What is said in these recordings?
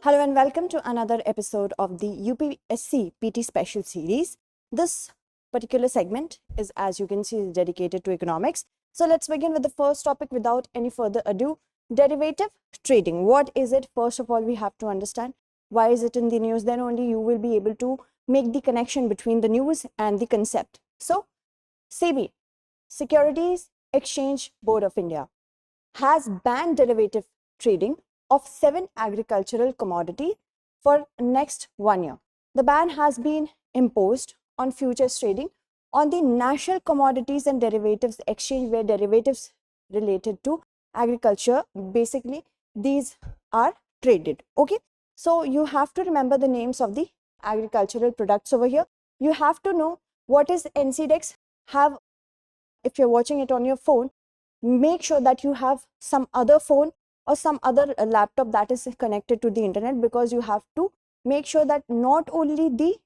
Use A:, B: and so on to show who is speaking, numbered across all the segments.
A: Hello and welcome to another episode of the UPSC PT Special Series. This particular segment is, as you can see, dedicated to economics. So let's begin with the first topic without any further ado. Derivative trading. What is it? First of all, we have to understand why is it in the news. Then only you will be able to make the connection between the news and the concept. So SEBI, Securities Exchange Board of India, has banned derivative trading of 7 agricultural commodity for next 1 year. The ban has been imposed on futures trading on the National Commodities and Derivatives Exchange, where derivatives related to agriculture, basically these are traded. Okay, so you have to remember the names of the agricultural products over here. You have to know what is NCDEX. Have, if you're watching it on your phone, make sure that you have some other phone or some other laptop that is connected to the internet, because you have to make sure that not only the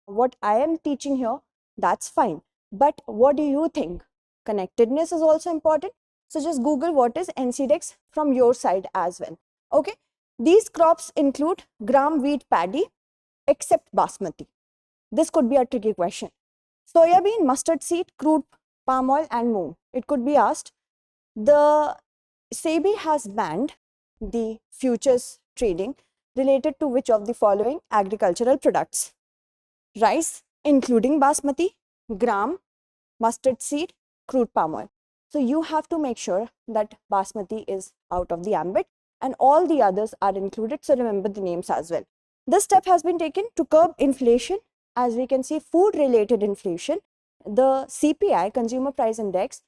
A: what I am teaching here, that's fine, but what do you think? Connectedness is also important. So just Google what is NCDEX from your side as well. Okay, these crops include gram wheat paddy except basmati. This could be a tricky question. Soybean, mustard seed, crude palm oil and more. It could be asked. The SEBI has banned the futures trading related to which of the following agricultural products? Rice, including basmati, gram, mustard seed, crude palm oil. So you have to make sure that basmati is out of the ambit and all the others are included. So remember the names as well. This step has been taken to curb inflation. As we can see, food related inflation. The CPI, Consumer Price Index,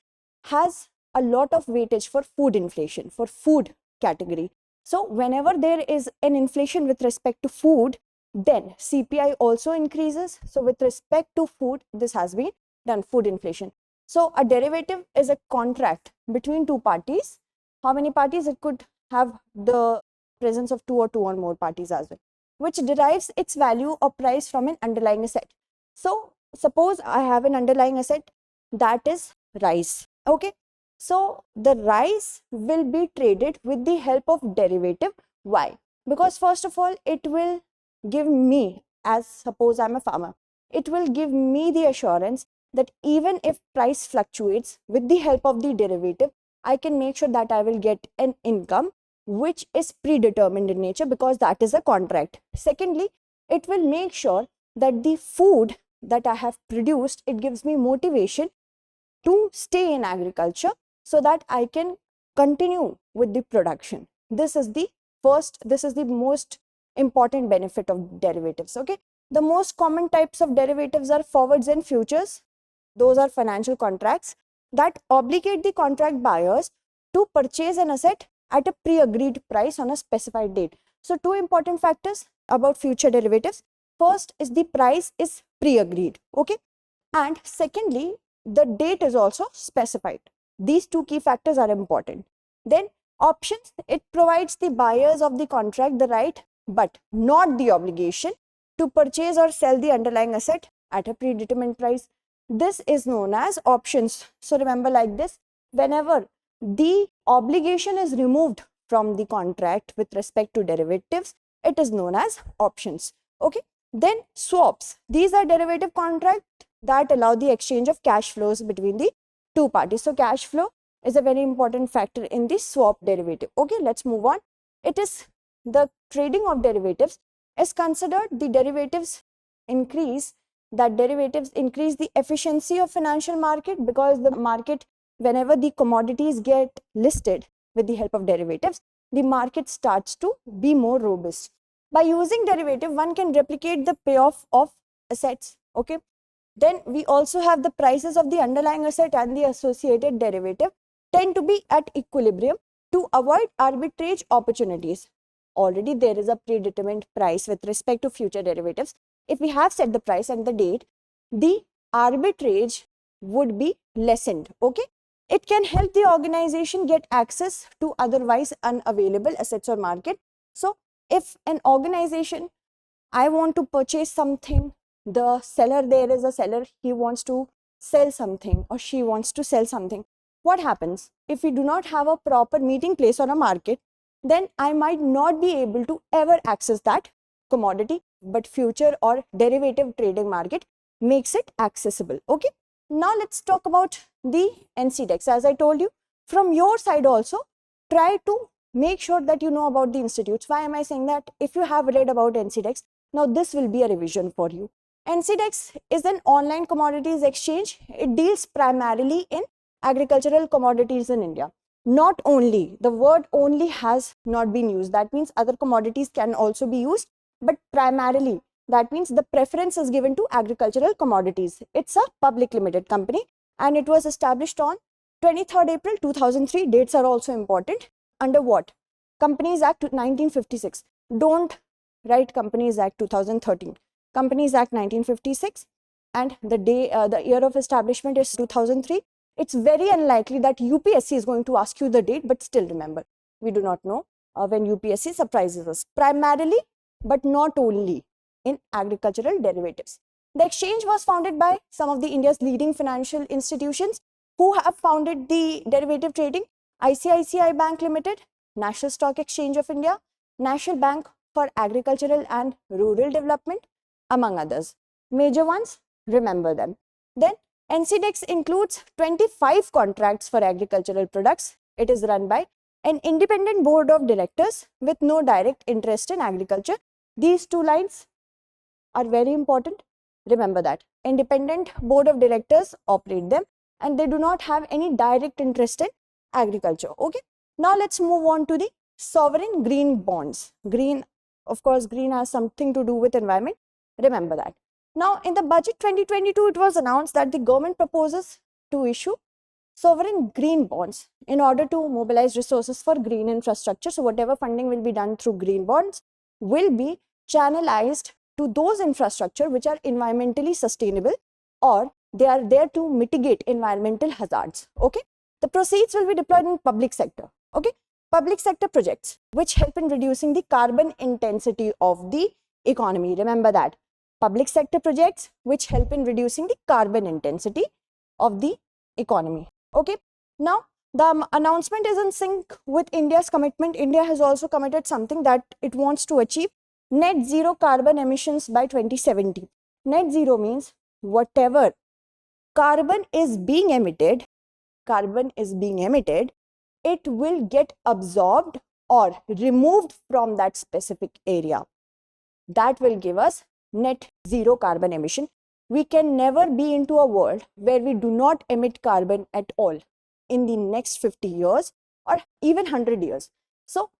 A: has a lot of weightage for food inflation, for food category. So whenever there is an inflation with respect to food, then CPI also increases. So with respect to food, this has been done, food inflation. So a derivative is a contract between two parties. How many parties? It could have the presence of two or more parties as well, which derives its value or price from an underlying asset. So suppose I have an underlying asset that is rice. Okay, so the rice will be traded with the help of derivative. Why? Because first of all, it will give me, as suppose I'm a farmer, it will give me the assurance that even if price fluctuates, with the help of the derivative, I can make sure that I will get an income which is predetermined in nature, because that is a contract. Secondly, it will make sure that the food that I have produced, it gives me motivation to stay in agriculture so that I can continue with the production. This is the most important benefit of derivatives. Okay, the most common types of derivatives are forwards and futures. Those are financial contracts that obligate the contract buyers to purchase an asset at a pre-agreed price on a specified date. So two important factors about future derivatives. First is the price is pre-agreed. Okay, and secondly, the date is also specified. These two key factors are important. Then options, it provides the buyers of the contract the right but not the obligation to purchase or sell the underlying asset at a predetermined price. This is known as options. So remember like this, whenever the obligation is removed from the contract with respect to derivatives, it is known as options. Okay, then swaps. These are derivative contracts that allow the exchange of cash flows between the two parties. So cash flow is a very important factor in the swap derivative. Okay, let's move on. It is the trading of derivatives is considered the derivatives increase the efficiency of financial market, because the market, whenever the commodities get listed with the help of derivatives, the market starts to be more robust. By using derivative, one can replicate the payoff of assets. Okay, then we also have the prices of the underlying asset and the associated derivative tend to be at equilibrium to avoid arbitrage opportunities. Already there is a predetermined price with respect to future derivatives. If we have set the price and the date, the arbitrage would be lessened. Okay, it can help the organization get access to otherwise unavailable assets or market. So if an organization, I want to purchase something, the seller, there is a seller, he wants to sell something or she wants to sell something. What happens if we do not have a proper meeting place or a market? then I might not be able to ever access that commodity, but future or derivative trading market makes it accessible. Okay, now let's talk about the NCDEX. As I told you, from your side also, try to make sure that you know about the institutes. Why am I saying that? If you have read about NCDEX, now this will be a revision for you. NCDEX is an online commodities exchange. It deals primarily in agricultural commodities in India. Not only, the word only has not been used. That means other commodities can also be used, but primarily, that means the preference is given to agricultural commodities. It's a public limited company and it was established on 23rd April 2003. Dates are also important. Under what? Companies Act 1956. Don't write Companies Act 2013. Companies Act 1956, and the year of establishment is 2003. It's very unlikely that UPSC is going to ask you the date, but still remember, we do not know when UPSC surprises us. Primarily, but not only, in agricultural derivatives. The exchange was founded by some of the India's leading financial institutions who have founded the derivative trading: ICICI Bank Limited, National Stock Exchange of India, National Bank for Agricultural and Rural Development, among others. Major ones, remember them. Then NCDEX includes 25 contracts for agricultural products. It is run by an independent board of directors with no direct interest in agriculture. These two lines are very important. Remember that. Independent board of directors operate them and they do not have any direct interest in agriculture. Okay. Now let's move on to the sovereign green bonds. Green, of course, green has something to do with environment. Remember that. Now, in the budget 2022, it was announced that the government proposes to issue sovereign green bonds in order to mobilize resources for green infrastructure. So, whatever funding will be done through green bonds will be channelized to those infrastructure which are environmentally sustainable or they are there to mitigate environmental hazards. Okay. The proceeds will be deployed in public sector. Okay. Public sector projects which help in reducing the carbon intensity of the economy. Remember that. Public sector projects which help in reducing the carbon intensity of the economy. Okay. Now, the announcement is in sync with India's commitment. India has also committed something that it wants to achieve: net zero carbon emissions by 2070. Net zero means whatever carbon is being emitted, it will get absorbed or removed from that specific area. That will give us net zero carbon emission. We can never be into a world where we do not emit carbon at all in the next 50 years or even 100 years. So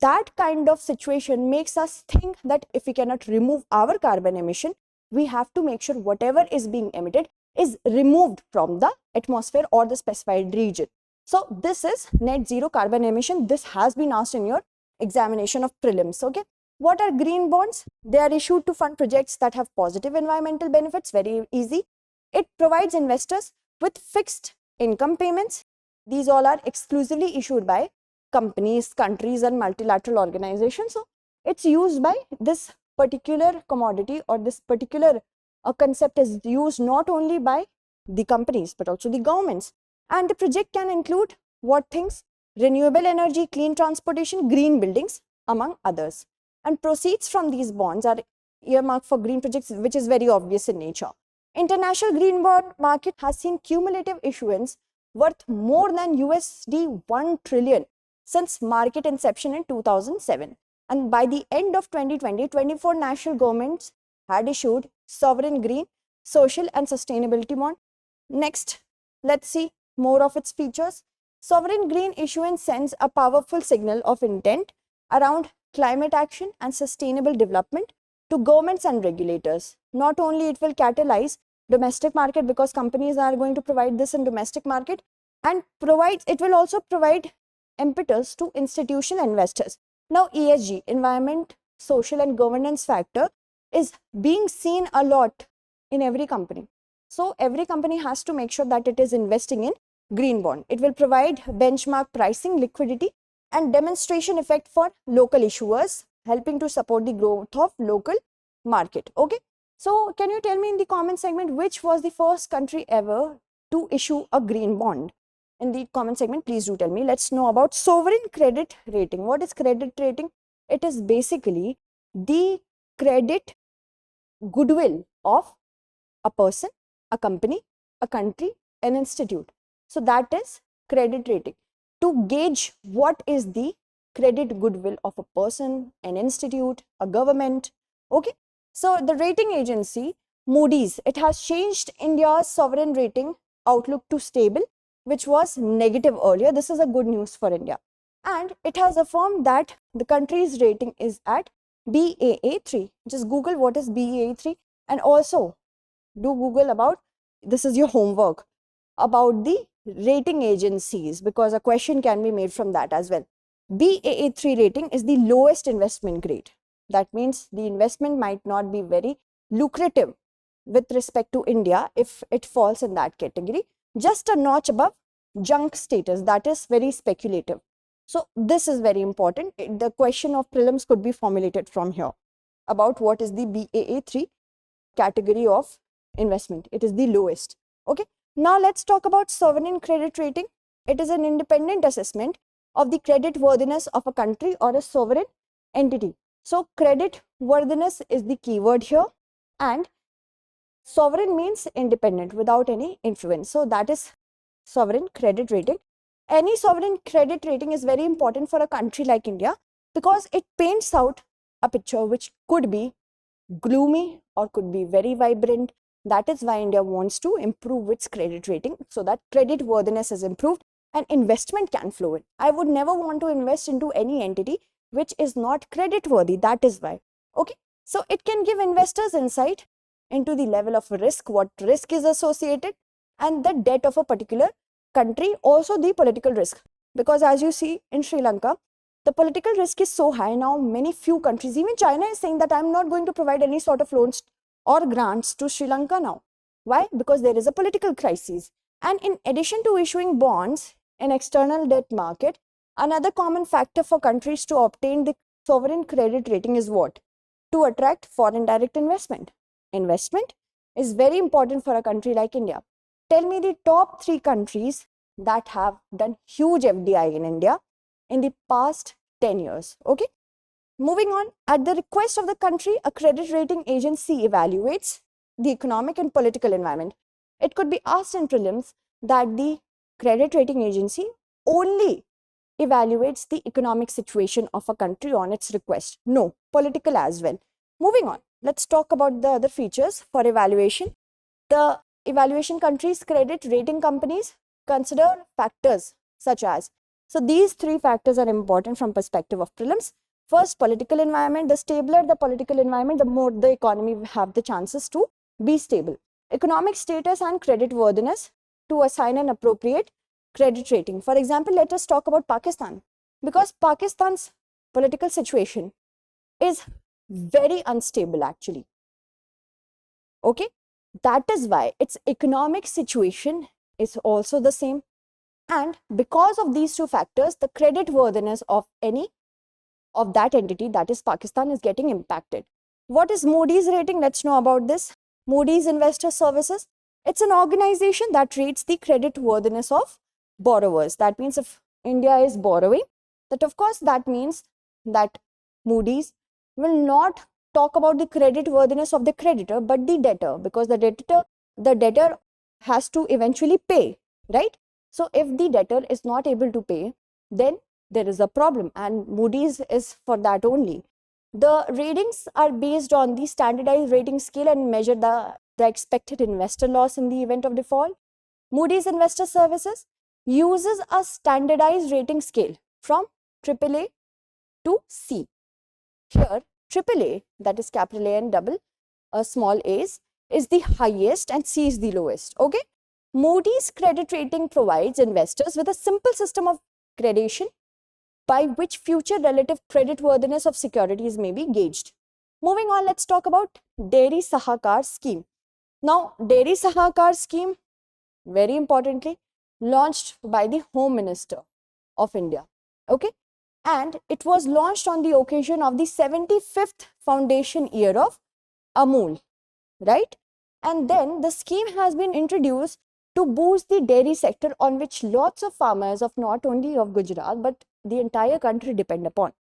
A: that kind of situation makes us think that if we cannot remove our carbon emission, we have to make sure whatever is being emitted is removed from the atmosphere or the specified region. So this is net zero carbon emission. This has been asked in your examination of prelims. Okay. What are green bonds? They are issued to fund projects that have positive environmental benefits. Very easy. It provides investors with fixed income payments. These all are exclusively issued by companies, countries and multilateral organizations. So it's used by this particular commodity or this particular concept is used not only by the companies but also the governments. And the project can include what things? Renewable energy, clean transportation, green buildings, among others. And proceeds from these bonds are earmarked for green projects, which is very obvious in nature. International green bond market has seen cumulative issuance worth more than USD 1 trillion since market inception in 2007. And by the end of 2020, 24 national governments had issued sovereign green, social and sustainability bond. Next, let's see more of its features. Sovereign green issuance sends a powerful signal of intent around climate action and sustainable development to governments and regulators. Not only it will catalyze domestic market because companies are going to provide this in domestic market, and it will also provide impetus to institutional investors. Now ESG, environment, social and governance factor, is being seen a lot in every company. So every company has to make sure that it is investing in green bond. It will provide benchmark pricing, liquidity and demonstration effect for local issuers, helping to support the growth of local market. Okay. So can you tell me in the comment segment which was the first country ever to issue a green bond? in the comment segment, please do tell me. Let's know about sovereign credit rating. What is credit rating? It is basically the credit goodwill of a person, a company, a country, an institute. So that is credit rating. To gauge what is the credit goodwill of a person, an institute, a government. Okay. So the rating agency Moody's, it has changed India's sovereign rating outlook to stable, which was negative earlier. This is a good news for India. And it has affirmed that the country's rating is at Baa3. Just Google what is Baa3, and also do Google about, this is your homework, about the rating agencies, because a question can be made from that as well. Baa3 rating is the lowest investment grade. That means the investment might not be very lucrative with respect to India if it falls in that category. Just a notch above junk status, that is very speculative. So this is very important. The question of prelims could be formulated from here about what is the Baa3 category of investment. It is the lowest. Okay. Now let's talk about sovereign credit rating. It is an independent assessment of the credit worthiness of a country or a sovereign entity. So credit worthiness is the keyword here, and sovereign means independent without any influence. So that is sovereign credit rating. Any sovereign credit rating is very important for a country like India because it paints out a picture which could be gloomy or could be very vibrant. That is why India wants to improve its credit rating so that credit worthiness is improved and investment can flow in. I would never want to invest into any entity which is not credit worthy. That is why. Okay. So it can give investors insight into the level of risk, what risk is associated, and the debt of a particular country, also the political risk. Because as you see in Sri Lanka, the political risk is so high now, many few countries, even China is saying that I'm not going to provide any sort of loans or grants to Sri Lanka now. Why? Because there is a political crisis. And in addition to issuing bonds in external debt market, another common factor for countries to obtain the sovereign credit rating is what? To attract foreign direct investment. Investment is very important for a country like India. Tell me the top 3 countries that have done huge FDI in India in the past 10 years. Okay. Moving on, at the request of the country, a credit rating agency evaluates the economic and political environment. It could be asked in prelims that the credit rating agency only evaluates the economic situation of a country on its request. No, political as well. Moving on, let's talk about the other features for evaluation. The evaluation countries' credit rating companies consider factors such as, so these 3 factors are important from perspective of prelims. First, political environment. The stabler the political environment, the more the economy have the chances to be stable. Economic status and credit worthiness to assign an appropriate credit rating. For example, let us talk about Pakistan, because Pakistan's political situation is very unstable actually. Okay, that is why its economic situation is also the same. And because of these 2 factors, the credit worthiness of any of that entity, that is Pakistan, is getting impacted. What is Moody's rating? Let's know about this. Moody's Investor Services. It's an organization that rates the credit worthiness of borrowers. That means if India is borrowing, that of course that means that Moody's will not talk about the credit worthiness of the creditor but the debtor, because the debtor has to eventually pay, right? So if the debtor is not able to pay, then there is a problem, and Moody's is for that only. The ratings are based on the standardized rating scale and measure the expected investor loss in the event of default. Moody's Investor Services uses a standardized rating scale from AAA to C. Here, AAA, that is capital A and double small a's, is the highest and C is the lowest. Okay. Moody's credit rating provides investors with a simple system of gradation by which future relative credit worthiness of securities may be gauged. Moving on, let's talk about Dairy Sahakar Scheme. Now, Dairy Sahakar Scheme, very importantly, launched by the Home Minister of India. Okay, and it was launched on the occasion of the 75th foundation year of Amul, right? And then the scheme has been introduced to boost the dairy sector on which lots of farmers of not only of Gujarat but the entire country depend upon,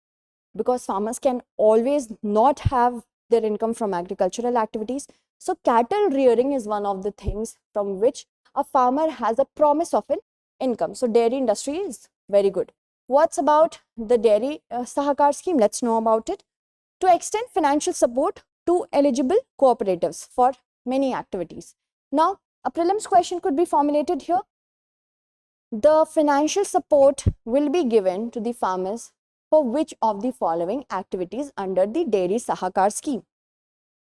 A: because farmers can always not have their income from agricultural activities. So cattle rearing is one of the things from which a farmer has a promise of an income. So dairy industry is very good. What's about the dairy Sahakar scheme? Let's know about it. To extend financial support to eligible cooperatives for many activities. Now, a prelims question could be formulated here. The financial support will be given to the farmers for which of the following activities under the dairy Sahakar scheme?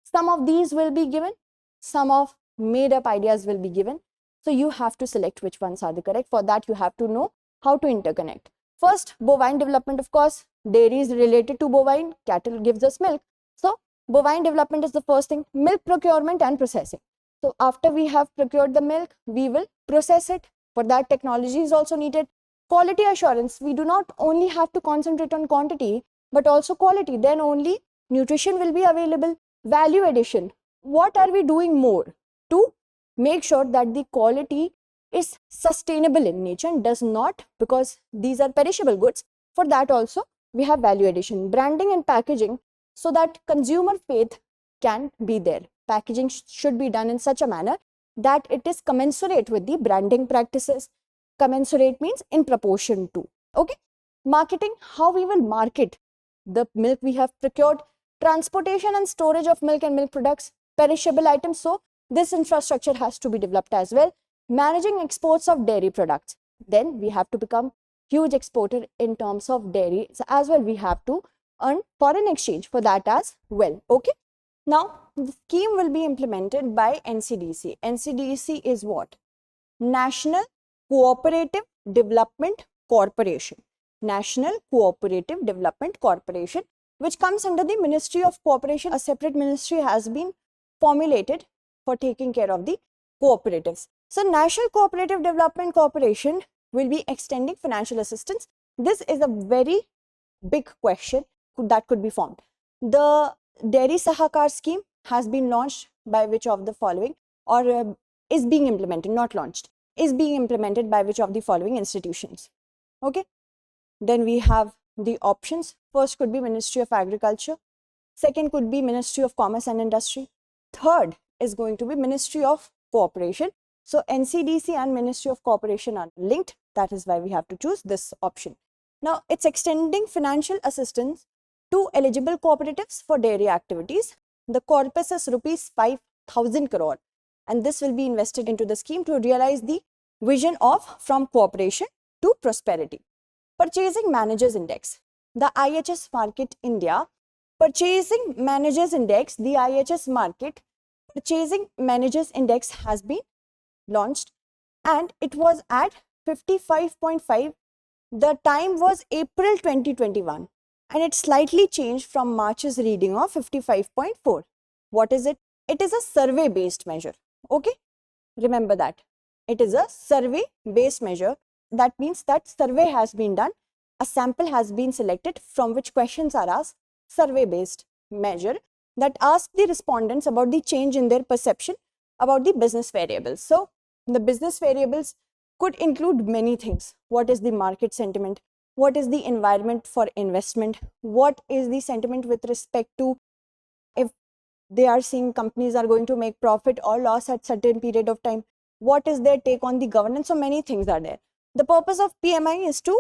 A: Some of these will be given, some of made up ideas will be given. So you have to select which ones are the correct. For that, you have to know how to interconnect. First, bovine development, of course, dairy is related to bovine, cattle gives us milk. So bovine development is the first thing. Milk procurement and processing. So after we have procured the milk, we will process it. For that, technology is also needed. Quality assurance, we do not only have to concentrate on quantity, but also quality. Then only nutrition will be available. Value addition, what are we doing more to make sure that the quality is sustainable in nature and does not, because these are perishable goods. For that also, we have value addition. Branding and packaging, so that consumer faith can be there. Packaging should be done in such a manner that it is commensurate with the branding practices. Commensurate means in proportion to. Okay. Marketing, how we will market the milk we have procured. Transportation and storage of milk and milk products, perishable items. So this infrastructure has to be developed as well. Managing exports of dairy products. Then we have to become huge exporter in terms of dairy. So as well, we have to earn foreign exchange for that as well. Okay. Now, the scheme will be implemented by NCDC. NCDC is what? National Cooperative Development Corporation. National Cooperative Development Corporation, which comes under the Ministry of Cooperation. A separate ministry has been formulated for taking care of the cooperatives. So, National Cooperative Development Corporation will be extending financial assistance. This is a very big question that could be formed. The Dairy Sahakar scheme has been launched by which of the following, or is being implemented, not launched, is being implemented by which of the following institutions? Okay. Then we have the options. First could be Ministry of Agriculture. Second could be Ministry of Commerce and Industry. Third is going to be Ministry of Cooperation. So NCDC and Ministry of Cooperation are linked. That is why we have to choose this option. Now, it's extending financial assistance to eligible cooperatives for dairy activities. The corpus is rupees 5,000 crore, and this will be invested into the scheme to realize the vision of from cooperation to prosperity. Purchasing Managers Index. The IHS Market India Purchasing Managers Index, the IHS Market Purchasing Managers Index has been launched and it was at 55.5. The time was April 2021 and it slightly changed from March's reading of 55.4. What is it? It is a survey based measure. Okay, remember that. It is a survey based measure. That means that survey has been done. A sample has been selected from which questions are asked. Survey based measure that asks the respondents about the change in their perception about the business variables. So the business variables could include many things. What is the market sentiment? What is the environment for investment? What is the sentiment with respect to if they are seeing companies are going to make profit or loss at certain period of time? What is their take on the governance? So many things are there. The purpose of PMI is to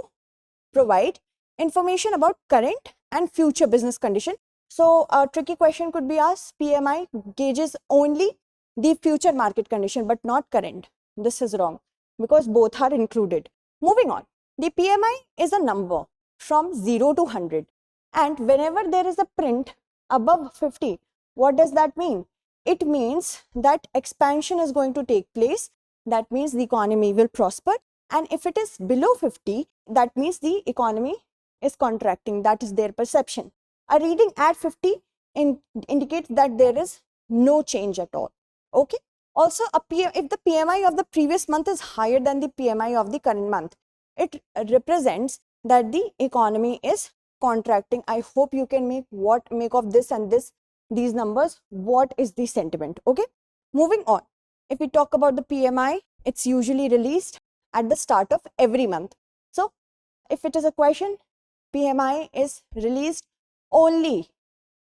A: provide information about current and future business condition. So a tricky question could be asked, PMI gauges only the future market condition but not current. This is wrong because both are included. Moving on, the PMI is a number from 0 to 100 and whenever there is a print above 50, what does that mean? It means that expansion is going to take place. That means the economy will prosper. And if it is below 50, that means the economy is contracting. That is their perception. A reading at 50 indicates that there is no change at all. Okay. Also, if the PMI of the previous month is higher than the PMI of the current month, it represents that the economy is contracting. I hope you can make of this and these numbers. What is the sentiment? Okay. Moving on. If we talk about the PMI It's usually released at the start of every month. So if it is a question, PMI is released only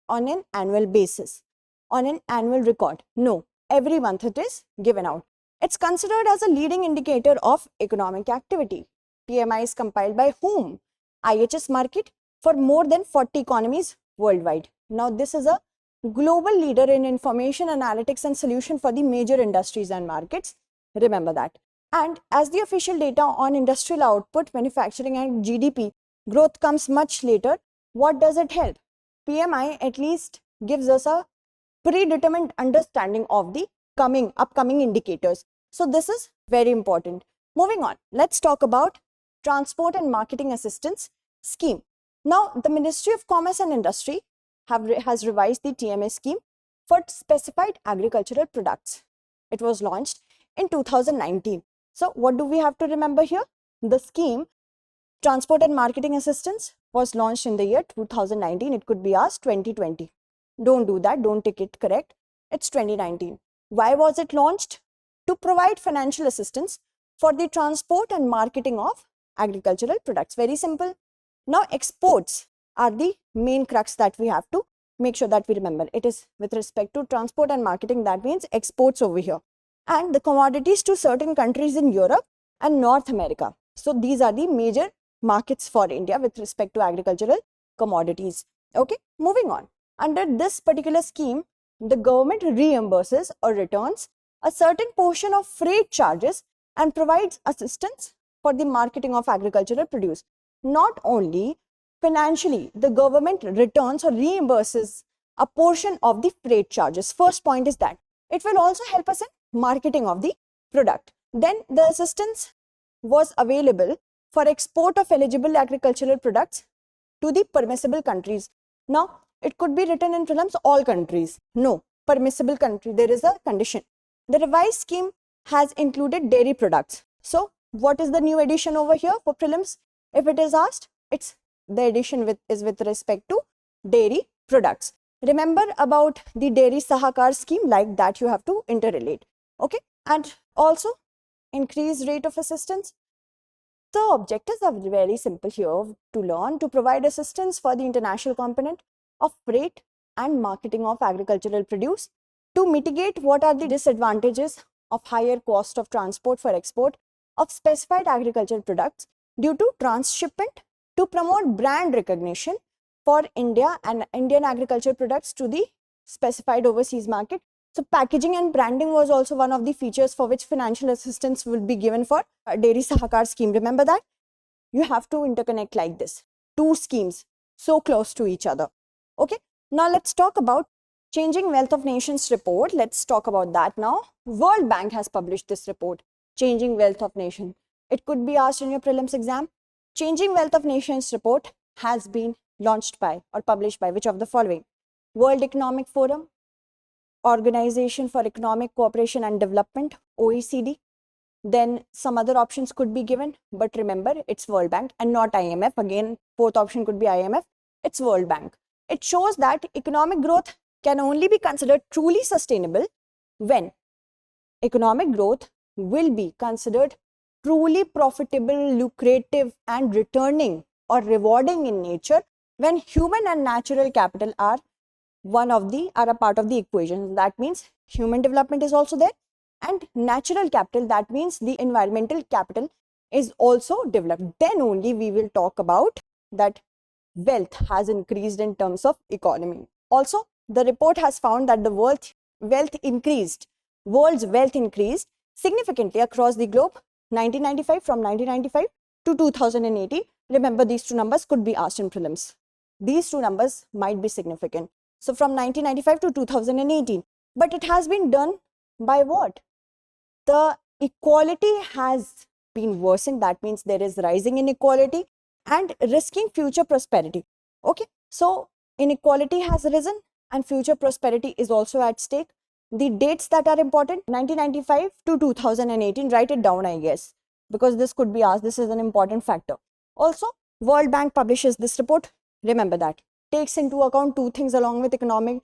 A: on an annual basis, on an annual record. No, every month it is given out. It's considered as a leading indicator of economic activity. PMI is compiled by whom? IHS Markit for more than 40 economies worldwide. Now this is a global leader in information analytics and solution for the major industries and markets. Remember that. And as the official data on industrial output, manufacturing and GDP growth comes much later, what does it help? PMI at least gives us a predetermined understanding of the upcoming indicators. So this is very important. Moving on, let's talk about Transport and Marketing Assistance Scheme. Now, the Ministry of Commerce and Industry has revised the TMA scheme for specified agricultural products. It was launched in 2019. So what do we have to remember here? The scheme Transport and Marketing Assistance was launched in the year 2019. It could be asked 2020. Don't do that. Don't take it correct. It's 2019. Why was it launched? To provide financial assistance for the transport and marketing of agricultural products. Very simple. Now, exports are the main crux that we have to make sure that we remember. It is with respect to transport and marketing, that means exports over here. And the commodities to certain countries in Europe and North America. So these are the major markets for India with respect to agricultural commodities. Okay, moving on. Under this particular scheme, the government reimburses or returns a certain portion of freight charges and provides assistance for the marketing of agricultural produce. Not only financially, the government returns or reimburses a portion of the freight charges. First point is that it will also help us in marketing of the product. Then the assistance was available for export of eligible agricultural products to the permissible countries. Now, it could be written in prelims all countries. No, permissible country, there is a condition. The revised scheme has included dairy products. So, what is the new addition over here for prelims? If it is asked, it's the addition is with respect to dairy products. Remember about the dairy Sahakar scheme, like that you have to interrelate. Okay, and also increased rate of assistance. The objectives are very simple here to learn, to provide assistance for the international component of freight and marketing of agricultural produce, to mitigate what are the disadvantages of higher cost of transport for export of specified agricultural products due to transshipment, to promote brand recognition for India and Indian agricultural products to the specified overseas market. So packaging and branding was also one of the features for which financial assistance will be given for Dairy Sahakar scheme. Remember that? You have to interconnect like this. Two schemes so close to each other. Okay. Now let's talk about Changing Wealth of Nations report. Let's talk about that now. World Bank has published this report, Changing Wealth of Nation. It could be asked in your prelims exam. Changing Wealth of Nations report has been launched by or published by which of the following? World Economic Forum, Organization for Economic Cooperation and Development, OECD. Then some other options could be given, but remember it's World Bank and not IMF. Again, fourth option could be IMF. It's World Bank. It shows that economic growth can only be considered truly sustainable when economic growth will be considered truly profitable, lucrative and returning or rewarding in nature when human and natural capital are a part of the equation. That means human development is also there and natural capital, that means the environmental capital, is also developed. Then only we will talk about that wealth has increased in terms of economy. Also, the report has found that the world's wealth increased significantly across the globe from 1995 to 2018. Remember, these two numbers could be asked in prelims. These two numbers might be significant. So from 1995 to 2018. But it has been done by what? The equality has been worsened. That means there is rising inequality and risking future prosperity. Okay. So inequality has risen and future prosperity is also at stake. The dates that are important, 1995 to 2018, write it down, I guess, because this could be asked. This is an important factor. Also, World Bank publishes this report. Remember that. Takes into account two things along with economy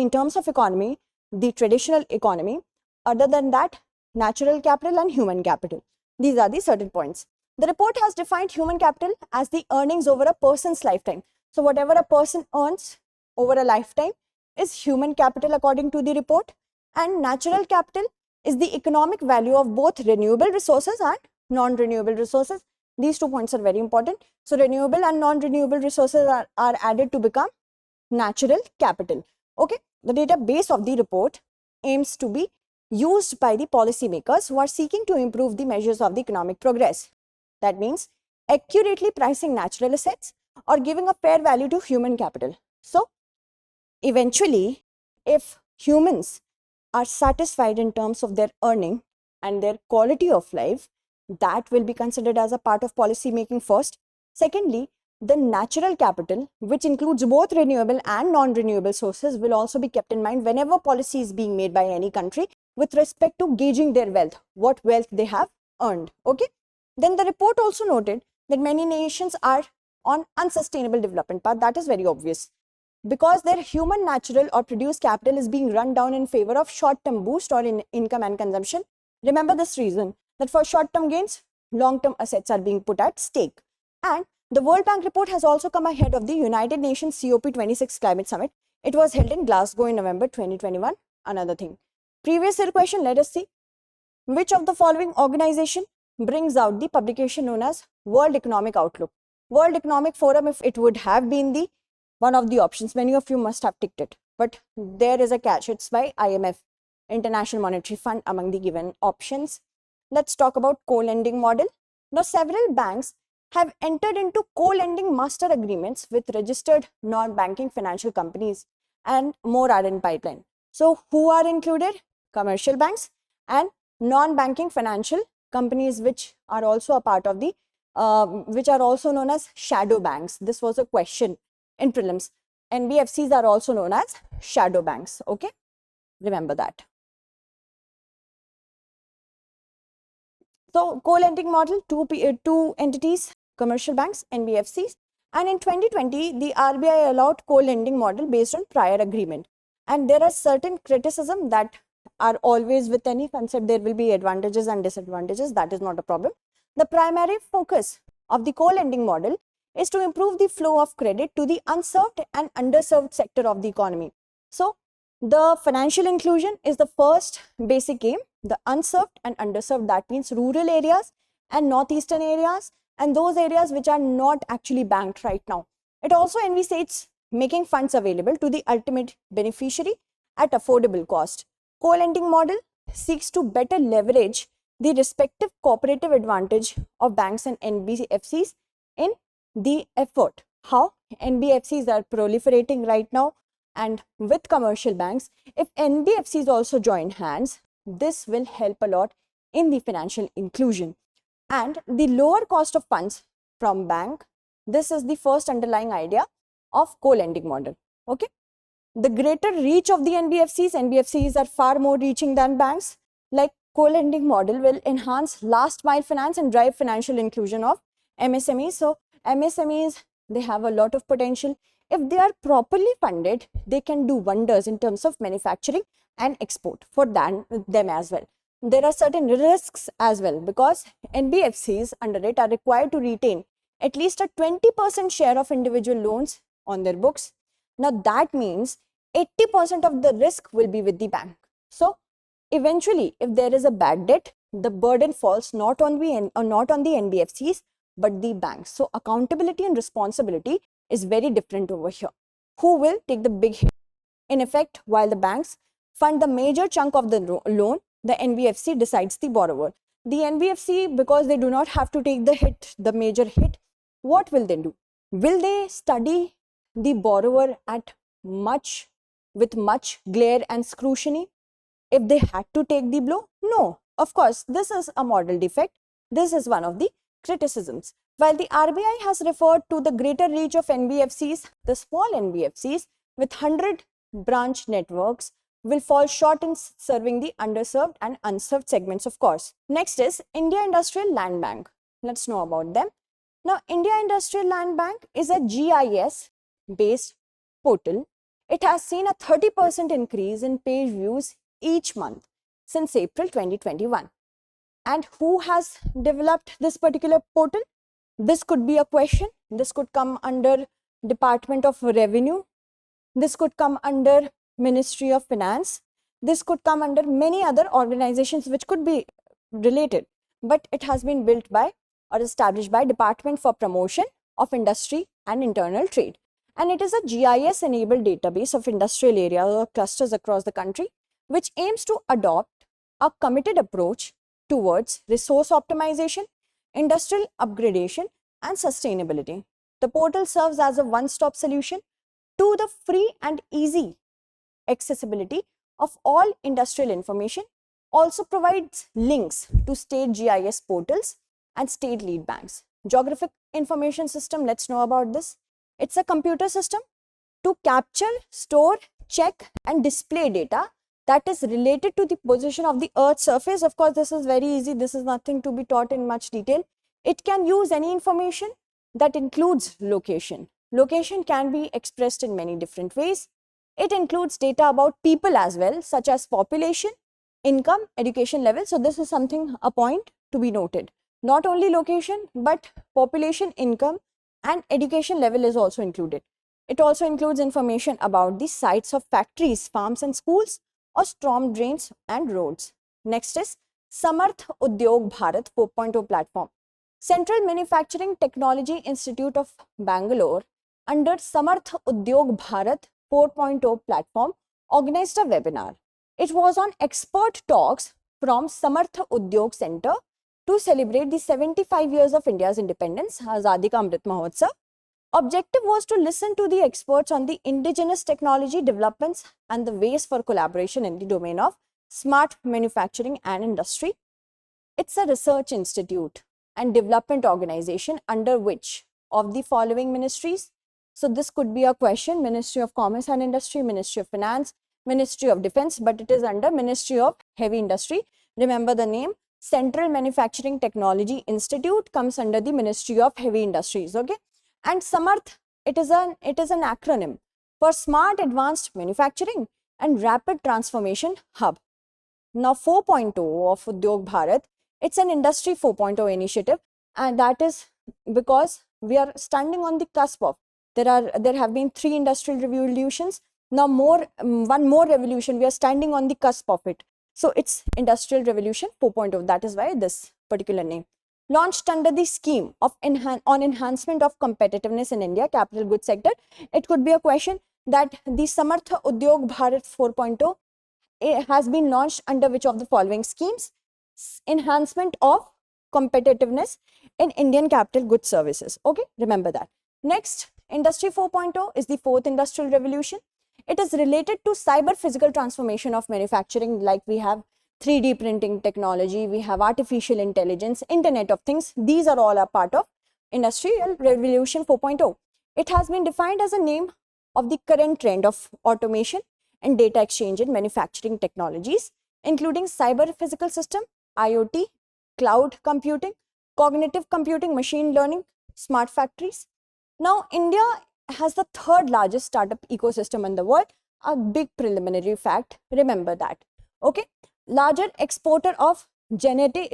A: in terms of economy, the traditional economy. Other than that, natural capital and human capital. These are the certain points. The report has defined human capital as the earnings over a person's lifetime. So whatever a person earns over a lifetime is human capital according to the report, and natural capital is the economic value of both renewable resources and non-renewable resources. These 2 points are very important. So renewable and non-renewable resources are added to become natural capital. Okay, the database of the report aims to be used by the policymakers who are seeking to improve the measures of the economic progress. That means accurately pricing natural assets or giving a fair value to human capital. So eventually, if humans are satisfied in terms of their earning and their quality of life, that will be considered as a part of policy making first. Secondly, the natural capital, which includes both renewable and non-renewable sources, will also be kept in mind whenever policy is being made by any country with respect to gauging their wealth, what wealth they have earned. Okay. Then the report also noted that many nations are on unsustainable development path. That is very obvious, because their human, natural or produced capital is being run down in favor of short-term boost or in income and consumption. Remember this reason, that for short-term gains, long-term assets are being put at stake. And the World Bank report has also come ahead of the United Nations COP26 Climate Summit. It was held in Glasgow in November 2021. Another thing. Previous year question, let us see. Which of the following organization brings out the publication known as World Economic Outlook? World Economic Forum, if it would have been the one of the options, many of you must have ticked it. But there is a catch. It's by IMF, International Monetary Fund, among the given options. Let's talk about co-lending model. Now, several banks have entered into co-lending master agreements with registered non-banking financial companies, and more are in pipeline. So, who are included? Commercial banks and non-banking financial companies, which are also a part of the, which are also known as shadow banks. This was a question in prelims. NBFCs are also known as shadow banks. Okay, remember that. So, co-lending model, two entities, commercial banks, NBFCs, and in 2020, the RBI allowed co-lending model based on prior agreement. And there are certain criticism that are always with any concept. There will be advantages and disadvantages. That is not a problem. The primary focus of the co-lending model is to improve the flow of credit to the unserved and underserved sector of the economy. So, the financial inclusion is the first basic aim. The unserved and underserved, that means rural areas and northeastern areas and those areas which are not actually banked right now. It also envisages making funds available to the ultimate beneficiary at affordable cost. Co-lending model seeks to better leverage the respective cooperative advantage of banks and NBFCs in the effort. How? NBFCs are proliferating right now, and with commercial banks, if NBFCs also join hands, this will help a lot in the financial inclusion. And the lower cost of funds from bank, this is the first underlying idea of co-lending model. Okay. The greater reach of the NBFCs are far more reaching than banks. Like co-lending model will enhance last mile finance and drive financial inclusion of MSMEs. So MSMEs, they have a lot of potential. If they are properly funded, they can do wonders in terms of manufacturing and export for them as well. There are certain risks as well, because NBFCs under it are required to retain at least a 20% share of individual loans on their books. Now that means 80% of the risk will be with the bank. So eventually, if there is a bad debt, the burden falls not on the NBFCs but the banks. So accountability and responsibility is very different over here. Who will take the big hit? In effect, while the banks fund the major chunk of the loan, the NBFC decides the borrower. The NBFC, because they do not have to take the hit, the major hit, what will they do? Will they study the borrower with much glare and scrutiny if they had to take the blow? No, of course, this is a model defect. This is one of the criticisms. While the RBI has referred to the greater reach of NBFCs, the small NBFCs with 100 branch networks will fall short in serving the underserved and unserved segments, of course. Next is India Industrial Land Bank. Let's know about them. Now, India Industrial Land Bank is a GIS-based portal. It has seen a 30% increase in page views each month. since April 2021. And who has developed this particular portal? This could be a question. This could come under Department of Revenue. This could come under Ministry of Finance. This could come under many other organizations which could be related, but it has been built by or established by Department for Promotion of Industry and Internal Trade. And it is a GIS enabled database of industrial areas or clusters across the country, which aims to adopt a committed approach towards resource optimization, industrial upgradation, and sustainability. The portal serves as a one-stop solution to the free and easy accessibility of all industrial information, also provides links to state GIS portals and state lead banks. Geographic information system, let's know about this. It's a computer system to capture, store, check, and display data that is related to the position of the Earth's surface. Of course, this is very easy. This is nothing to be taught in much detail. It can use any information that includes location. Location can be expressed in many different ways. It includes data about people as well, such as population, income, education level. So this is something, a point to be noted. Not only location, but population, income, and education level is also included. It also includes information about the sites of factories, farms, and schools, or storm drains and roads. Next is Samarth Udyog Bharat 4.0 platform. Central Manufacturing Technology Institute of Bangalore under Samarth Udyog Bharat 4.0 platform organized a webinar. It was on expert talks from Samarth Udyog Center to celebrate the 75 years of India's independence, Azadi Ka Amrit Mahotsav. Objective was to listen to the experts on the indigenous technology developments and the ways for collaboration in the domain of smart manufacturing and industry. It's a research institute and development organization under which of the following ministries? So this could be a question: Ministry of Commerce and Industry, Ministry of Finance, Ministry of Defense, but it is under Ministry of Heavy Industry. Remember the name, Central Manufacturing Technology Institute comes under the Ministry of Heavy Industries, okay? And Samarth, it is an acronym for Smart Advanced Manufacturing and Rapid Transformation Hub. Now 4.0 of Udyog Bharat, it's an Industry 4.0 initiative, and that is because we are standing on the cusp of, there have been 3 industrial revolutions. Now one more revolution, we are standing on the cusp of it. So it's Industrial Revolution 4.0, that is why this particular name. Launched under the scheme of on enhancement of competitiveness in India capital goods sector. It could be a question that the Samarth Udyog Bharat 4.0 has been launched under which of the following schemes? Enhancement of competitiveness in Indian capital goods services. Okay, remember that. Next, Industry 4.0 is the 4th industrial revolution. It is related to cyber physical transformation of manufacturing, like we have 3D printing technology, we have artificial intelligence, Internet of Things. These are all a part of Industrial Revolution 4.0. It has been defined as a name of the current trend of automation and data exchange in manufacturing technologies, including cyber physical system, IoT, cloud computing, cognitive computing, machine learning, smart factories. Now, India has the 3rd largest startup ecosystem in the world. A big preliminary fact, remember that. Okay. Larger exporter of generic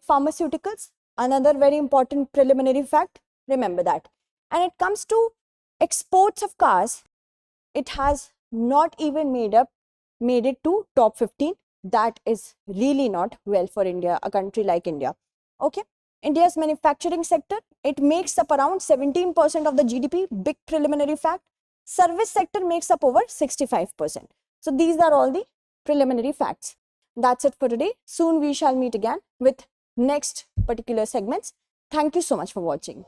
A: pharmaceuticals, another very important preliminary fact, remember that. And it comes to exports of cars, it has not even made it to top 15. That is really not well for India, a country like India. Okay, India's manufacturing sector, it makes up around 17% of the GDP, big preliminary fact. Service sector makes up over 65%. So these are all the preliminary facts. That's it for today. Soon we shall meet again with next particular segments. Thank you so much for watching.